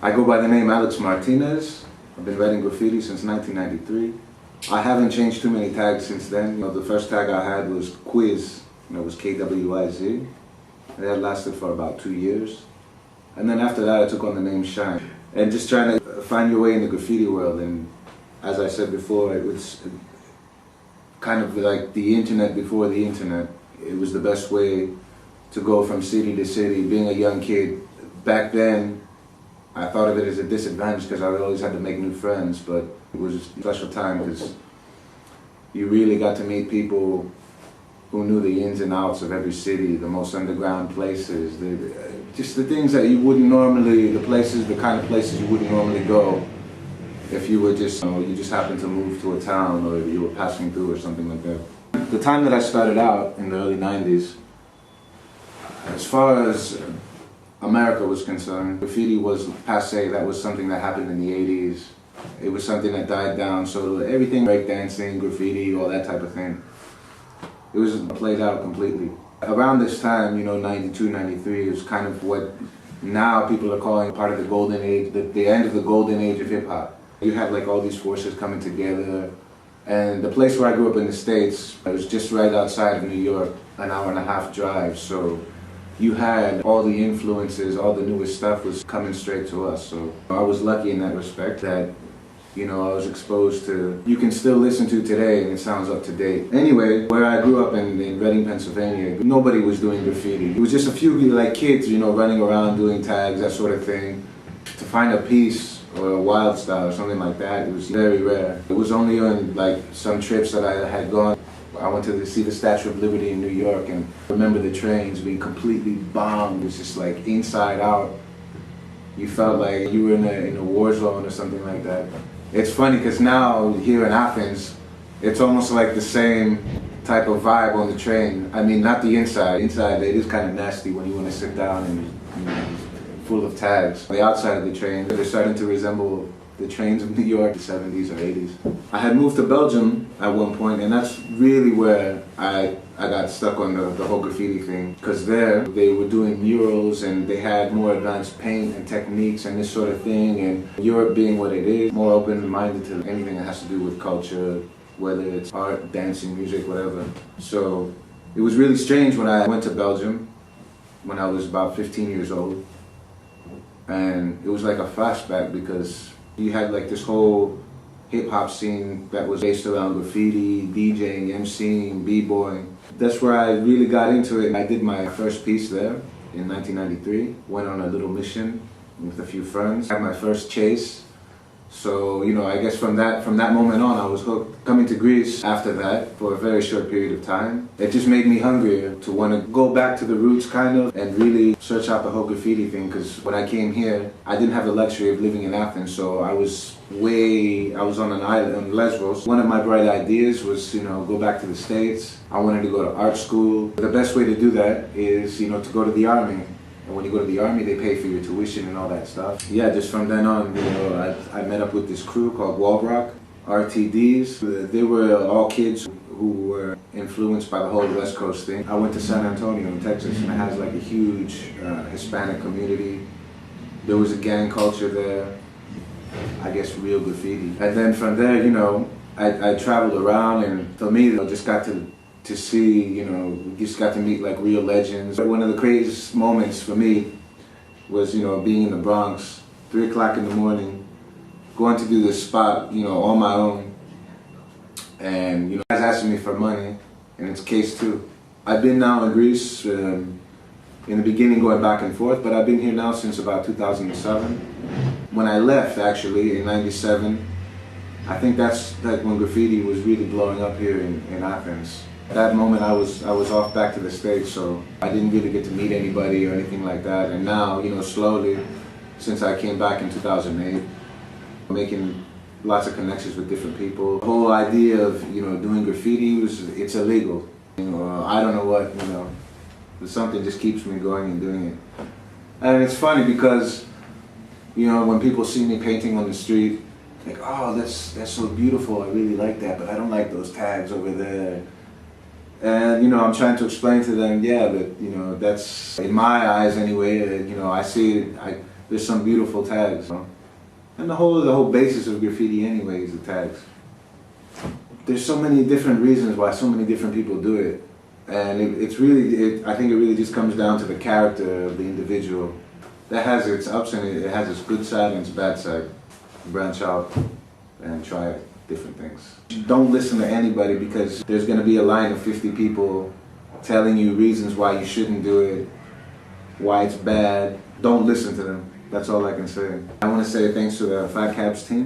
I go by the name Alex Martinez. I've been writing graffiti since 1993. I haven't changed too many tags since then. You know, the first tag I had was Quiz, and it was KWIZ. And that lasted for about 2 years. And then after that I took on the name Shine. And just trying to find your way in the graffiti world. And as I said before, it was kind of like the internet before the internet. It was the best way to go from city to city. Being a young kid, back then, I thought of it as a disadvantage because I always had to make new friends, but it was a special time because you really got to meet people who knew the ins and outs of every city, the most underground places, just the things that you wouldn't normally, the kind of places you wouldn't normally go if you were just, you just happened to move to a town or you were passing through or something like that. The time that I started out in the early 90s, as far as America was concerned, graffiti was passe. That was something that happened in the 80s. It was something that died down, so everything, breakdancing, graffiti, all that type of thing, it was played out completely. Around this time, 92, 93, it was kind of what now people are calling part of the golden age, the end of the golden age of hip-hop. You had like all these forces coming together, and the place where I grew up in the States, it was just right outside of New York, an hour-and-a-half drive, so you had all the influences, all the newest stuff was coming straight to us. So I was lucky in that respect that, I was exposed to, you can still listen to today and it sounds up to date. Anyway, where I grew up in Reading, Pennsylvania, nobody was doing graffiti. It was just a few like kids, running around doing tags, that sort of thing. To find a piece or a wild style or something like that, it was very rare. It was only on like some trips that I had gone. I went to see the Statue of Liberty in New York and I remember the trains being completely bombed. It was just like inside out. You felt like you were in a war zone or something like that. It's funny because now here in Athens, it's almost like the same type of vibe on the train. I mean, not the inside. Inside it is kind of nasty when you want to sit down and full of tags. The outside of the train, they're starting to resemble the trains of New York, the 70s or 80s. I had moved to Belgium at one point, and that's really where I got stuck on the whole graffiti thing. Because there, they were doing murals and they had more advanced paint and techniques and this sort of thing. And Europe being what it is, more open-minded to anything that has to do with culture, whether it's art, dancing, music, whatever. So it was really strange when I went to Belgium when I was about 15 years old. And it was like a flashback because you had like this whole hip-hop scene that was based around graffiti, DJing, MCing, b-boying. That's where I really got into it. I did my first piece there in 1993. Went on a little mission with a few friends. Had my first chase. So, I guess from that moment on, I was hooked. Coming to Greece after that for a very short period of time, it just made me hungrier to want to go back to the roots kind of and really search out the whole graffiti thing, because when I came here, I didn't have the luxury of living in Athens, so I was on an island, on Lesbos. One of my bright ideas was, go back to the States. I wanted to go to art school. The best way to do that is, to go to the army. And when you go to the army, they pay for your tuition and all that stuff. Yeah, just from then on, I met up with this crew called Walbrock, RTDs. They were all kids who were influenced by the whole West Coast thing. I went to San Antonio in Texas, and it has like a huge Hispanic community. There was a gang culture there, I guess real graffiti. And then from there, I traveled around, and for me, I just got to see, just got to meet like real legends. But one of the craziest moments for me was, being in the Bronx, 3 o'clock in the morning, going to do this spot, on my own. And, guys asking me for money, and it's case 2. I've been now in Greece, in the beginning going back and forth, but I've been here now since about 2007. When I left, actually, in 97, I think that's like when graffiti was really blowing up here in Athens. At that moment I was off back to the States, so I didn't really get to meet anybody or anything like that. And now, slowly, since I came back in 2008, making lots of connections with different people. The whole idea of, doing graffiti it's illegal. I don't know what, but something just keeps me going and doing it. And it's funny because, when people see me painting on the street, like, oh, that's so beautiful, I really like that, but I don't like those tags over there. And, I'm trying to explain to them, yeah, but, that's, in my eyes anyway, I see it, there's some beautiful tags. You know? And the whole basis of graffiti anyway is the tags. There's so many different reasons why so many different people do it. And I think it really just comes down to the character of the individual. That has its ups and it has its good side and its bad side. Branch out and try different things. Don't listen to anybody, because there's going to be a line of 50 people telling you reasons why you shouldn't do it, why it's bad. Don't listen to them. That's all I can say. I want to say thanks to the Phatt Caps team.